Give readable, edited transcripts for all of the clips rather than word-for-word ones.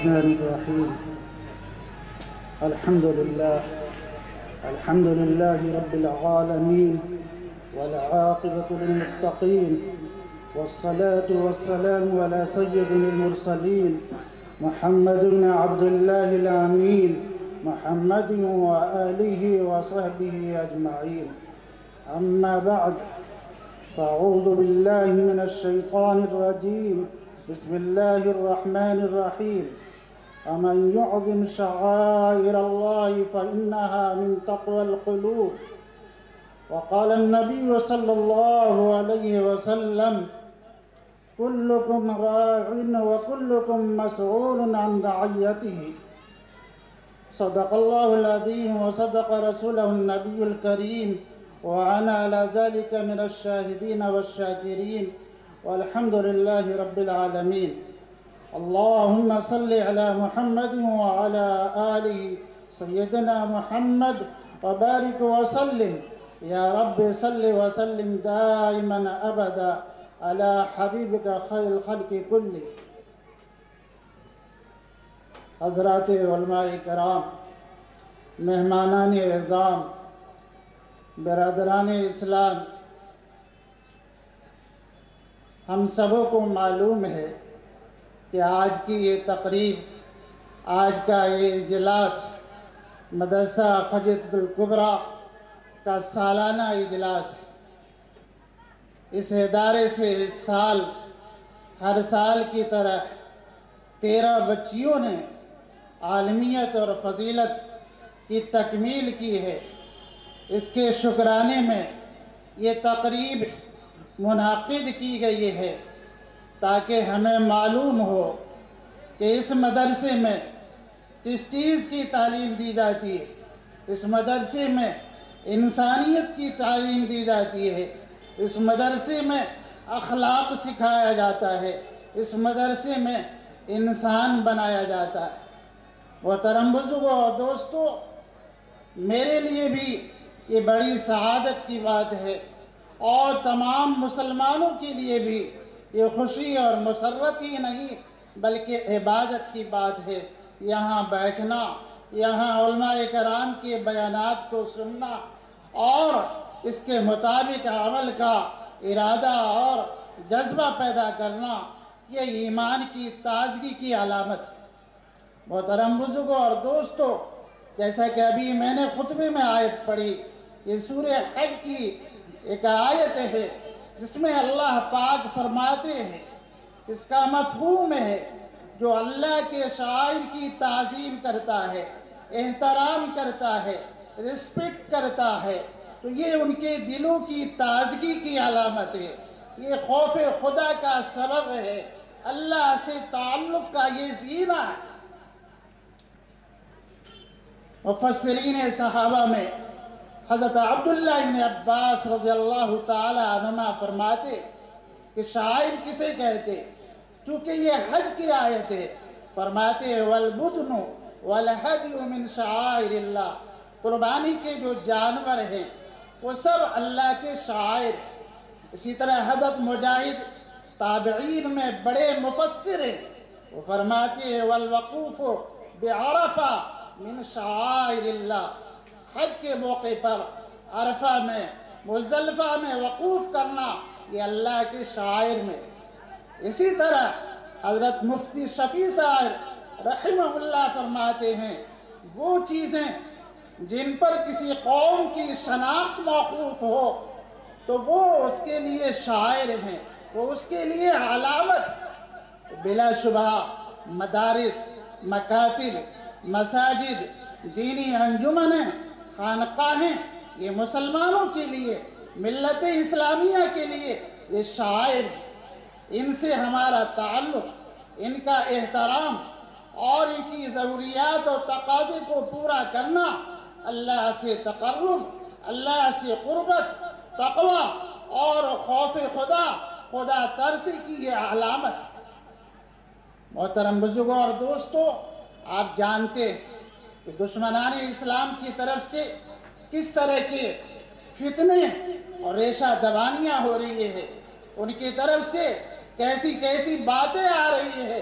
الرحمن الرحيم. الحمد لله رب العالمين، والعاقبة للمتقين، والصلاة والسلام على سيد المرسلين محمد بن عبد الله الأمين، محمد وآله وصحبه أجمعين. أما بعد، فأعوذ بالله من الشيطان الرجيم. بسم الله الرحمن الرحيم. ومن يعظم شعائر الله فإنها من تقوى القلوب. وقال النبي صلى الله عليه وسلم: كلكم راع وكلكم مسؤول عن رعيته. صدق الله العظيم وصدق رسوله النبي الكريم، وأنا على ذلك من الشاهدين والشاكرين، والحمد لله رب العالمين. اللهم صل على محمد وعلى آله سيدنا محمد وبارك وسلم. يا رب صل وسلم دائما أبدا على حبيبك خير الخلق كله. حضرات علماء کرام، مہمانان اعظام، برادران اسلام، ہم سبوں کو معلوم ہے کہ آج کی یہ تقریب، آج کا یہ اجلاس مدرسہ خجلۃ الکبریٰ کا سالانہ اجلاس ہے. اس ادارے سے اس سال ہر سال کی طرح 13 بچیوں نے عالمیت اور فضیلت کی تکمیل کی ہے. اس کے شکرانے میں یہ تقریب منعقد کی گئی ہے تاکہ ہمیں معلوم ہو کہ اس مدرسے میں کس چیز کی تعلیم دی جاتی ہے. اس مدرسے میں انسانیت کی تعلیم دی جاتی ہے. اس مدرسے میں اخلاق سکھایا جاتا ہے. اس مدرسے میں انسان بنایا جاتا ہے. محترم بزرگوں اور دوستو، میرے لیے بھی یہ بڑی سعادت کی بات ہے، اور تمام مسلمانوں کے لیے بھی یہ خوشی اور مسرت ہی نہیں بلکہ عبادت کی بات ہے. یہاں بیٹھنا، یہاں علماء کرام کے بیانات کو سننا اور اس کے مطابق عمل کا ارادہ اور جذبہ پیدا کرنا، یہ ایمان کی تازگی کی علامت ہے. محترم بزرگوں اور دوستو، جیسا کہ ابھی میں نے خطبے میں آیت پڑھی، یہ سورہ حج کی ایک آیت ہے جس میں اللہ پاک فرماتے ہیں، اس کا مفہوم ہے جو اللہ کے شاعر کی تعظیم کرتا ہے، احترام کرتا ہے، رسپیکٹ کرتا ہے، تو یہ ان کے دلوں کی تازگی کی علامت ہے. یہ خوف خدا کا سبب ہے، اللہ سے تعلق کا یہ زینہ ہے. مفسرین صحابہ میں حضرت عبداللہ بن عباس رضی اللہ تعالی عنہما فرماتے کہ شاعر کسے کہتے؟ چونکہ یہ حج کی آیت ہے، فرماتے والبدن والہدی من شعائر اللہ. قربانی کے جو جانور ہیں وہ سب اللہ کے شاعر. اسی طرح حضرت مجاہد تابعین میں بڑے مفسر ہیں، وہ فرماتے والوقوف بعرفہ من شعائر اللہ. حج کے موقع پر عرفہ میں، مزدلفہ میں وقوف کرنا یہ اللہ کے شاعر میں. اسی طرح حضرت مفتی شفیع صاحب رحمہ اللہ فرماتے ہیں وہ چیزیں جن پر کسی قوم کی شناخت موقوف ہو تو وہ اس کے لیے شاعر ہیں، وہ اس کے لیے علامت. بلا شبہ مدارس، مکاتب، مساجد، دینی انجمنیں، خانقاہیں، یہ مسلمانوں کے لیے، ملت اسلامیہ کے لیے یہ شاعر ہیں. ان سے ہمارا تعلق، ان کا احترام اور ان کی ضروریات اور تقاضے کو پورا کرنا اللہ سے تقرب، اللہ سے قربت، تقوی اور خوف خدا ترسی کی یہ علامت ہے. محترم بزرگوں اور دوستو، آپ جانتے ہیں کہ دشمنان اسلام کی طرف سے کس طرح کے فتنے اور ریشہ دبانیاں ہو رہی ہے. ان کی طرف سے کیسی کیسی باتیں آ رہی ہے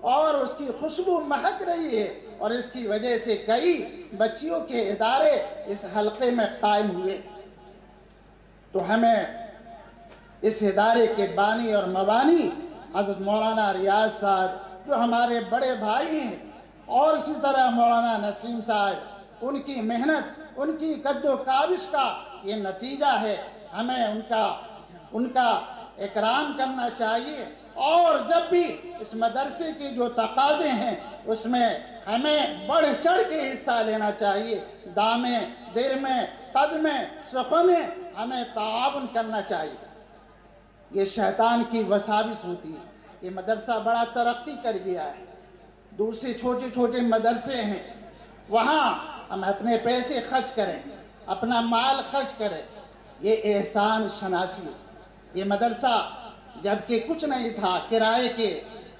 اور اس کی خوشبو مہک رہی ہے، اور اس کی وجہ سے کئی بچیوں کے ادارے اس حلقے میں قائم ہوئے۔ تو ہمیں اس ادارے کے بانی اور مبانی حضرت مولانا ریاض صاحب جو ہمارے بڑے بھائی ہیں، اور اسی طرح مولانا نسیم صاحب، ان کی محنت، ان کی قد و کاوش کا یہ نتیجہ ہے۔ ہمیں ان کا اکرام کرنا چاہیے، اور جب بھی اس مدرسے کے جو تقاضے ہیں اس میں ہمیں بڑھ چڑھ کے حصہ لینا چاہیے۔ دامیں، درمیں، قدمیں، سخنیں، ہمیں تعاون کرنا چاہیے۔ یہ شیطان کی وساوس ہوتی ہے۔ یہ مدرسہ بڑا ترقی کر گیا ہے، دوسرے چھوٹے چھوٹے مدرسے ہیں، وہاں ہم اپنے پیسے خرچ کریں، اپنا مال خرچ کریں، یہ احسان شناسی ہے۔ یہ مدرسہ جبکہ کچھ نہیں تھا، کرائے کے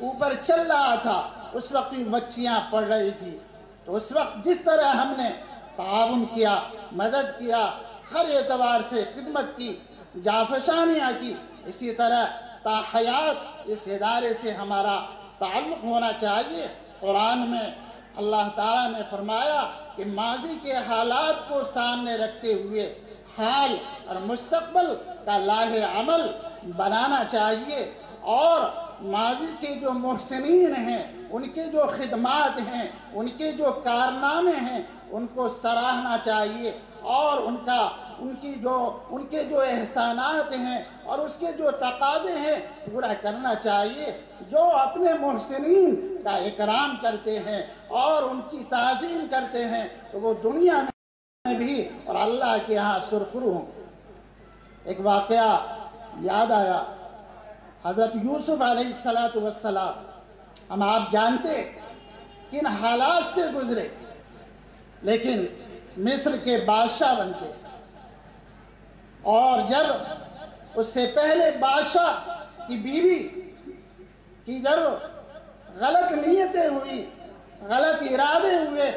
اوپر چل رہا تھا، اس وقت بچیاں پڑھ رہی تھی، تو اس وقت جس طرح ہم نے تعاون کیا، مدد کیا، ہر اعتبار سے خدمت کی، جافشانیاں کی، اسی طرح تا حیات اس ادارے سے ہمارا تعلق ہونا چاہیے۔ قرآن میں اللہ تعالیٰ نے فرمایا کہ ماضی کے حالات کو سامنے رکھتے ہوئے حال اور مستقبل کا لاہ عمل بنانا چاہیے، اور ماضی کے جو محسنین ہیں، ان کے جو خدمات ہیں، ان کے جو کارنامے ہیں، ان کو سراہنا چاہیے، اور ان کے جو احسانات ہیں اور اس کے جو تقاضے ہیں پورا کرنا چاہیے۔ جو اپنے محسنین کا اکرام کرتے ہیں اور ان کی تعظیم کرتے ہیں تو وہ دنیا میں بھی اور اللہ کے ہاں سرخرو ہوں۔ ایک واقعہ یاد آیا، حضرت یوسف علیہ السلام، ہم آپ جانتے کن حالات سے گزرے، لیکن مصر کے بادشاہ بنتے، اور جب اس سے پہلے بادشاہ کی بیوی کی جب غلط نیتیں ہوئی، غلط ارادے ہوئے،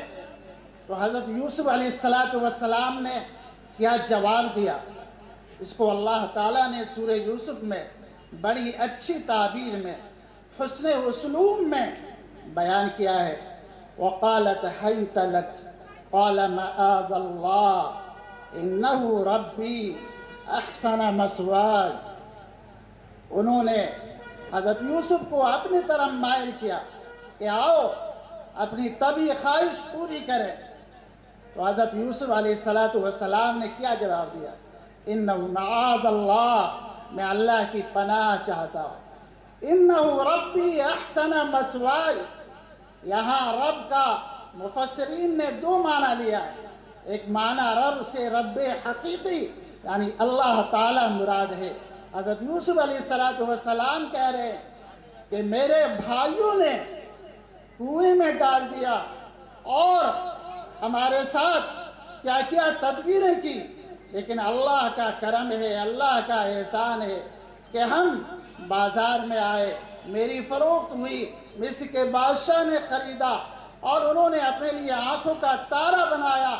تو حضرت یوسف علیہ السلام نے کیا جواب دیا؟ اس کو اللہ تعالیٰ نے سورہ یوسف میں بڑی اچھی تعبیر میں، حسن اسلوب میں بیان کیا ہے۔ وَقَالَتْ حَيْتَ لَكَ قَالَ مَآذَ اللَّهِ إِنَّهُ رَبِّي أَحْسَنَ مَثْوَايَ۔ انہوں نے حضرت یوسف کو اپنی طرف مائل کیا کہ آؤ اپنی طبعی خواہش پوری کریں، تو حضرت یوسف علیہ السلام نے کیا جواب دیا؟ اِنَّهُ مَعَاذَ اللَّهِ، میں اللہ کی پناہ چاہتا ہوں۔ اِنَّهُ رَبِّي أَحْسَنَ مَثْوَايَ، یہاں رب کا مفسرین نے دو معنی لیا ہے۔ ایک معنی رب سے رب حقیقی یعنی اللہ تعالی مراد ہے۔ حضرت یوسف علیہ السلام کہہ رہے ہیں کہ میرے بھائیوں نے کنویں میں ڈال دیا اور ہمارے ساتھ کیا کیا تدبیریں کی، لیکن اللہ کا کرم ہے، اللہ کا احسان ہے کہ ہم بازار میں آئے، میری فروخت ہوئی، مصر کے بادشاہ نے خریدا، اور انہوں نے اپنے لیے آنکھوں کا تارا بنایا،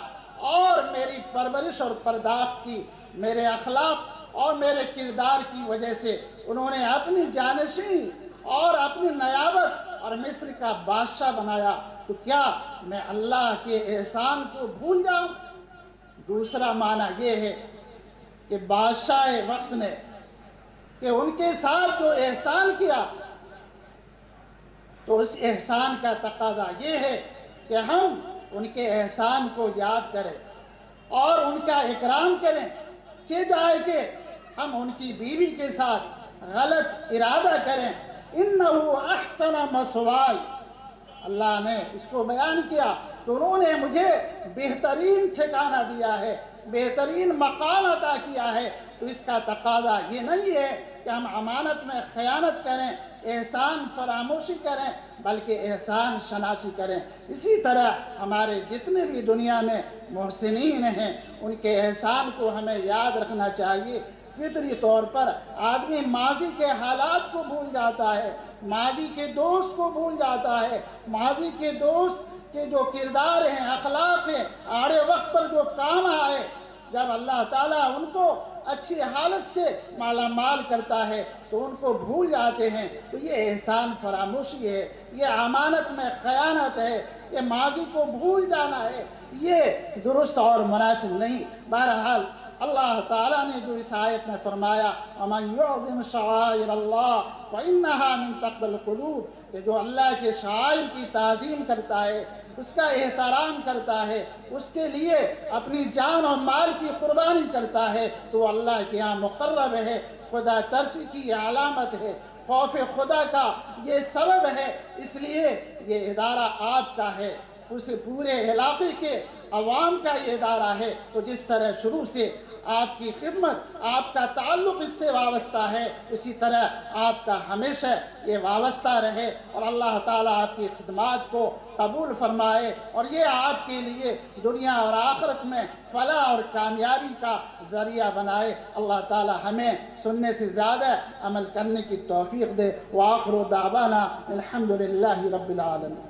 اور میری پرورش اور پرداخت کی، میرے اخلاق اور میرے کردار کی وجہ سے انہوں نے اپنی جانشین اور اپنی نیابت اور مصر کا بادشاہ بنایا، تو کیا میں اللہ کے احسان کو بھول جاؤں؟ دوسرا معنی یہ ہے کہ بادشاہ وقت نے کہ ان کے ساتھ جو احسان کیا، تو اس احسان کا تقاضا یہ ہے کہ ہم ان کے احسان کو یاد کریں اور ان کا اکرام کریں، چاہے کہ ہم ان کی بیوی کے ساتھ غلط ارادہ کریں۔ اِنَّهُ أَحْسَنَ مَثْوَايَ، اللہ نے اس کو بیان کیا تو انہوں نے مجھے بہترین ٹھکانہ دیا ہے، بہترین مقام عطا کیا ہے، تو اس کا تقاضا یہ نہیں ہے کہ ہم امانت میں خیانت کریں، احسان فراموشی کریں، بلکہ احسان شناسی کریں۔ اسی طرح ہمارے جتنے بھی دنیا میں محسنین ہیں ان کے احسان کو ہمیں یاد رکھنا چاہیے۔ فطری طور پر آدمی ماضی کے حالات کو بھول جاتا ہے، ماضی کے دوست کو بھول جاتا ہے، ماضی کے دوست کے جو کردار ہیں، اخلاق ہیں، آڑے وقت پر جو کام آئے، جب اللہ تعالیٰ ان کو اچھی حالت سے مالا مال کرتا ہے تو ان کو بھول جاتے ہیں، تو یہ احسان فراموشی ہے، یہ امانت میں خیانت ہے، یہ ماضی کو بھول جانا ہے، یہ درست اور مناسب نہیں۔ بہرحال اللہ تعالیٰ نے جو اس آیت میں فرمایا وَمَنْ يُعْظِمْ شَعَائِرَ اللَّهِ فَإِنَّهَا مِنْ تَقْوَى الْقُلُوبِ، کہ جو اللہ کے شعائر کی تعظیم کرتا ہے، اس کا احترام کرتا ہے، اس کے لیے اپنی جان اور مال کی قربانی کرتا ہے، تو اللہ کے یہاں مقرب ہے، خدا ترسی کی یہ علامت ہے، خوف خدا کا یہ سبب ہے۔ اس لیے یہ ادارہ آپ کا ہے، اسے پورے علاقے کے عوام کا یہ ادارہ ہے، تو جس طرح شروع سے آپ کی خدمت، آپ کا تعلق اس سے وابستہ ہے، اسی طرح آپ کا ہمیشہ یہ وابستہ رہے، اور اللہ تعالیٰ آپ کی خدمات کو قبول فرمائے، اور یہ آپ کے لیے دنیا اور آخرت میں فلاح اور کامیابی کا ذریعہ بنائے۔ اللہ تعالیٰ ہمیں سننے سے زیادہ عمل کرنے کی توفیق دے۔ وآخر دعوانا الحمدللہ رب العالمین۔